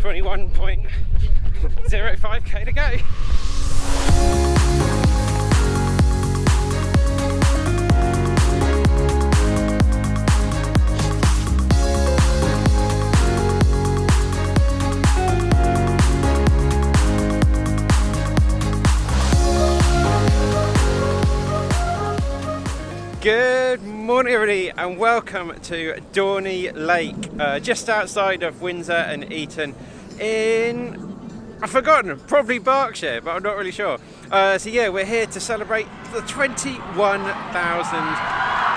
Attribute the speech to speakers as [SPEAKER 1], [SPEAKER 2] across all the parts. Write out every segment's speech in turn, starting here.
[SPEAKER 1] 21.05k to go. Good morning everybody and welcome to Dorney Lake, just outside of Windsor and Eton in, I've forgotten, probably Berkshire, but I'm not really sure. So yeah, we're here to celebrate the 21,000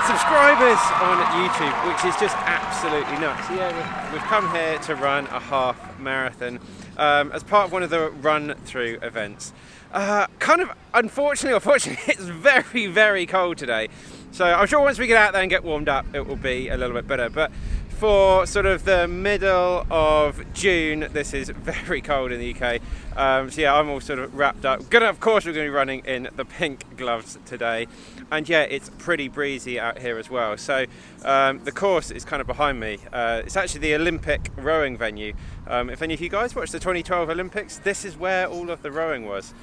[SPEAKER 1] subscribers on YouTube, which is just absolutely nuts. So yeah, we've come here to run a half marathon as part of one of the run-through events. Kind of unfortunately or fortunately, it's very, very cold today. So I'm sure once we get out there and get warmed up, it will be a little bit better. But for sort of the middle of June, this is very cold in the UK. So yeah, I'm all sort of wrapped up. Of course, we're going to be running in the pink gloves today. And yeah, it's pretty breezy out here as well. So the course is kind of behind me. It's actually the Olympic rowing venue. If any of you guys watched the 2012 Olympics, this is where all of the rowing was.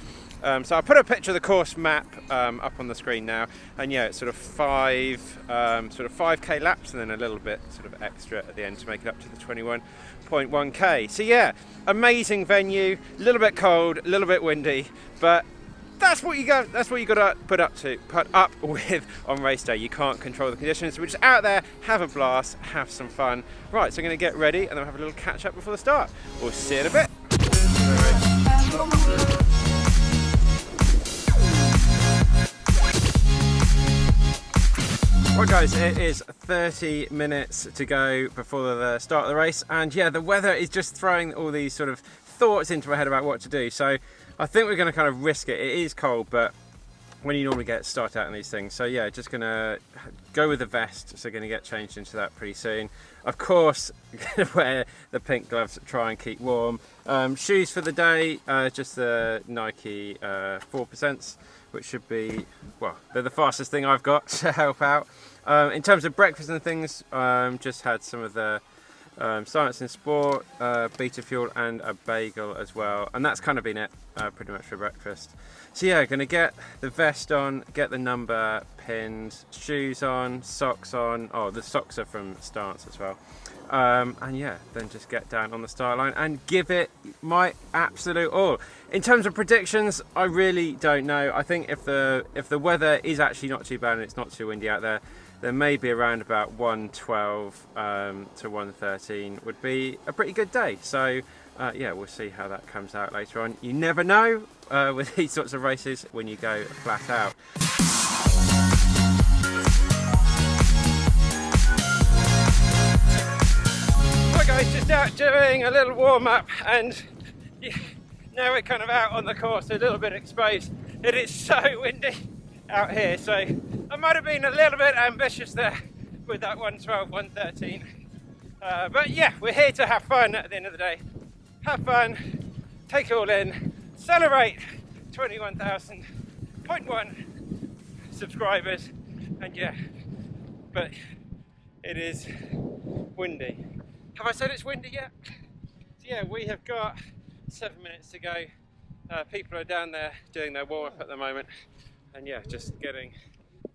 [SPEAKER 1] So I'll put a picture of the course map up on the screen now, and yeah, it's sort of 5k laps and then a little bit sort of extra at the end to make it up to the 21.1k. So yeah, amazing venue, a little bit cold, a little bit windy, but that's what you got to put up with on race day. You can't control the conditions. We're just out there, have a blast, have some fun. Right, so I'm going to get ready and then we'll have a little catch up before the start. We'll see you in a bit. Right guys, it is 30 minutes to go before the start of the race, and yeah, the weather is just throwing all these sort of thoughts into my head about what to do. So I think we're going to kind of risk it. It is cold, but when you normally get started out on these things, so yeah, just going to go with the vest. So going to get changed into that pretty soon. Of course, going to wear the pink gloves to try and keep warm. Shoes for the day, just the Nike 4%, which should be, well, they're the fastest thing I've got to help out. In terms of breakfast and things, just had some of the Science and Sport, Beta Fuel and a bagel as well. And that's kind of been it pretty much for breakfast. So yeah, going to get the vest on, get the number pinned, shoes on, socks on. Oh, the socks are from Stance as well. And yeah, then just get down on the start line and give it my absolute all. In terms of predictions, I really don't know. I think if the weather is actually not too bad and it's not too windy out there, then maybe around about 112 to 113 would be a pretty good day. So yeah, we'll see how that comes out later on. You never know with these sorts of races when you go flat out. Right guys, just out doing a little warm up, and yeah, now we're kind of out on the course, a little bit exposed. It is so windy out here, so I might have been a little bit ambitious there with that 112, 113. But yeah, we're here to have fun at the end of the day. Have fun, take it all in, celebrate 21,000.1 subscribers, and yeah, but it is windy. Have I said it's windy yet? So yeah, we have got 7 minutes to go. People are down there doing their warm-up at the moment, and yeah, just getting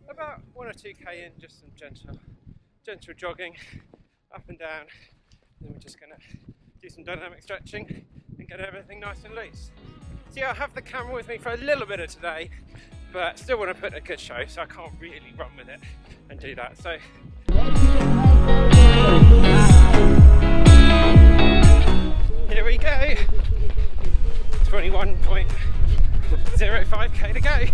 [SPEAKER 1] about 1 or 2k in, just some gentle jogging up and down. Then we're just gonna do some dynamic stretching and get everything nice and loose. So yeah, I have the camera with me for a little bit of today, but still want to put a good show, so I can't really run with it and do that. So here we go. 21.05k to go.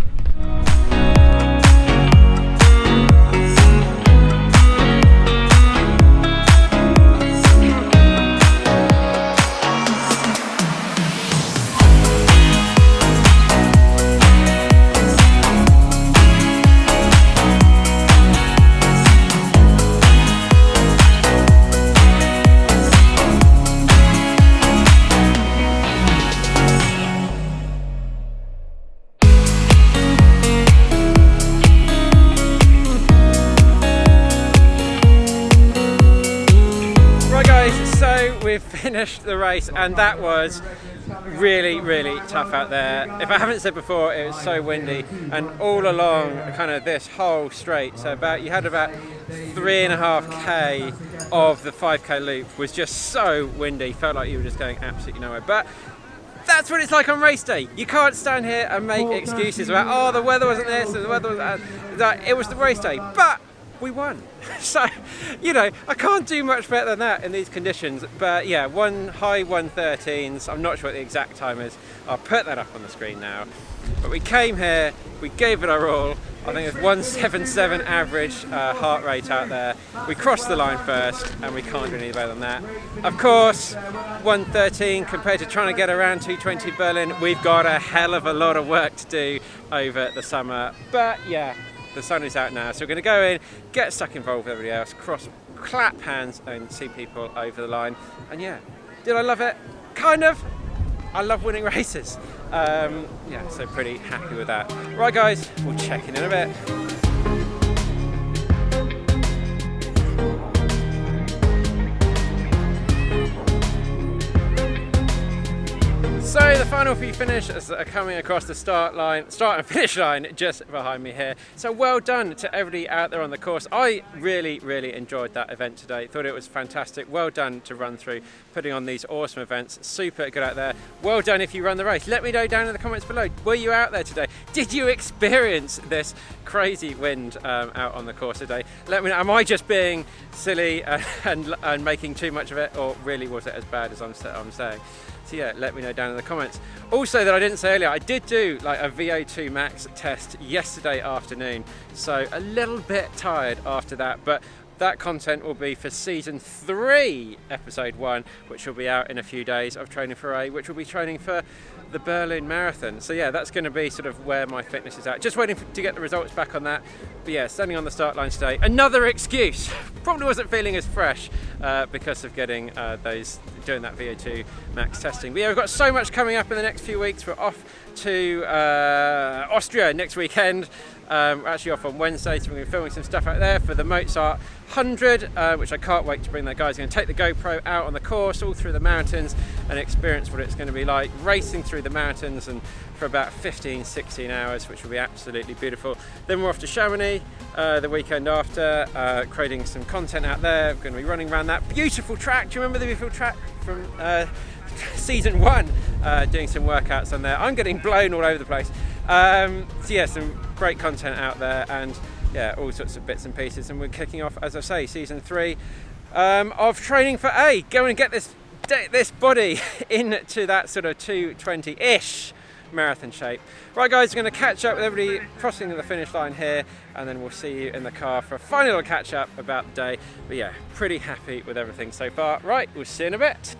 [SPEAKER 1] we've finished the race, and that was really, really tough out there. If I haven't said before, it was so windy, and all along kind of this whole straight, so you had about 3.5k of the 5k loop was just so windy, felt like you were just going absolutely nowhere. But that's what it's like on race day. You can't stand here and make excuses about, oh, the weather wasn't this and the weather was that. It was the race day, but we won. So, you know, I can't do much better than that in these conditions. But yeah, high 113s. I'm not sure what the exact time is. I'll put that up on the screen now. But we came here, we gave it our all. I think it's 177 average heart rate out there. We crossed the line first, and we can't do any better than that. Of course, 113 compared to trying to get around 220 Berlin, we've got a hell of a lot of work to do over the summer. But yeah, the sun is out now, so we're going to go in, get stuck involved with everybody else, clap hands and see people over the line. And yeah, did I love it? Kind of. I love winning races. Yeah, so pretty happy with that. Right guys, we'll check in a bit. So the final few finishers are coming across the start and finish line just behind me here. So well done to everybody out there on the course. I really, really enjoyed that event today. Thought it was fantastic. Well done to run through, putting on these awesome events. Super good out there. Well done if you run the race. Let me know down in the comments below. Were you out there today? Did you experience this crazy wind out on the course today? Let me know. Am I just being silly and making too much of it, or really was it as bad as I'm saying? So yeah, let me know down in the comments. Also, that I didn't say earlier, I did do like a VO2 max test yesterday afternoon, so a little bit tired after that, but that content will be for season 3, episode 1, which will be out in a few days of Training for A, which will be training for the Berlin Marathon. So yeah, that's going to be sort of where my fitness is at. Just waiting to get the results back on that. But yeah, standing on the start line today. Another excuse. Probably wasn't feeling as fresh because of getting doing that VO2 max testing. But yeah, we've got so much coming up in the next few weeks. We're off to Austria next weekend. We're actually off on Wednesday, so we're going to be filming some stuff out there for the Mozart 100, which I can't wait to bring that. Guys are going to take the GoPro out on the course all through the mountains and experience what it's going to be like racing through the mountains and for about 15-16 hours, which will be absolutely beautiful. Then we're off to Chamonix the weekend after, creating some content out there. We're going to be running around that beautiful track. Do you remember the beautiful track from season 1? Doing some workouts on there. I'm getting blown all over the place. So yeah, some great content out there, and yeah, all sorts of bits and pieces. And we're kicking off, as I say, season 3 of Training for A. Go and get this body into that sort of 220-ish marathon shape. Right guys, we're going to catch up with everybody crossing the finish line here, and then we'll see you in the car for a final little catch up about the day. But yeah, pretty happy with everything so far. Right, we'll see you in a bit.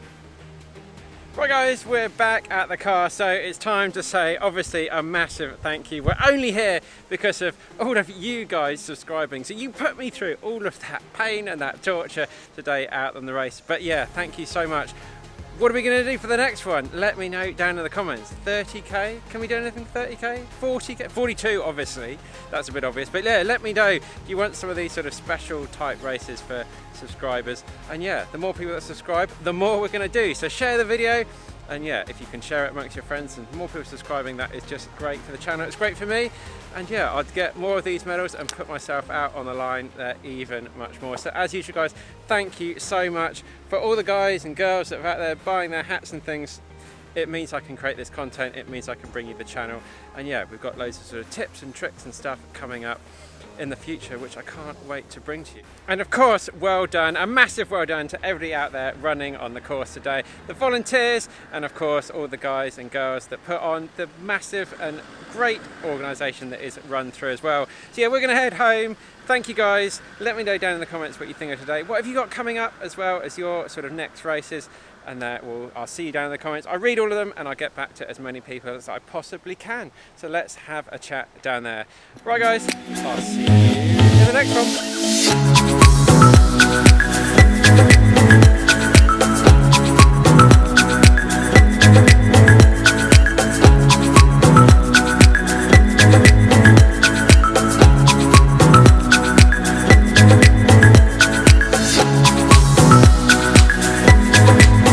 [SPEAKER 1] Right guys, we're back at the car, so it's time to say obviously a massive thank you. We're only here because of all of you guys subscribing, so you put me through all of that pain and that torture today out on the race. But yeah, thank you so much. What are we going to do for the next one? Let me know down in the comments. 30k? Can we do anything 30k? 40k? 42 obviously, that's a bit obvious, but yeah, let me know. Do you want some of these sort of special type races for subscribers? And yeah, the more people that subscribe, the more we're going to do. So share the video, and yeah, if you can share it amongst your friends and more people subscribing, that is just great for the channel. It's great for me, and yeah, I'd get more of these medals and put myself out on the line there even much more. So as usual guys, thank you so much for all the guys and girls that are out there buying their hats and things. It means I can create this content, it means I can bring you the channel, and yeah, we've got loads of sort of tips and tricks and stuff coming up in the future, which I can't wait to bring to you. And of course, well done, a massive well done to everybody out there running on the course today, the volunteers, and of course all the guys and girls that put on the massive and great organisation that is Run Through as well. So yeah, we're going to head home. Thank you guys. Let me know down in the comments what you think of today. What have you got coming up as well as your sort of next races? And I'll see you down in the comments. I read all of them and I get back to as many people as I possibly can. So let's have a chat down there. Right guys, I'll see you in the next one.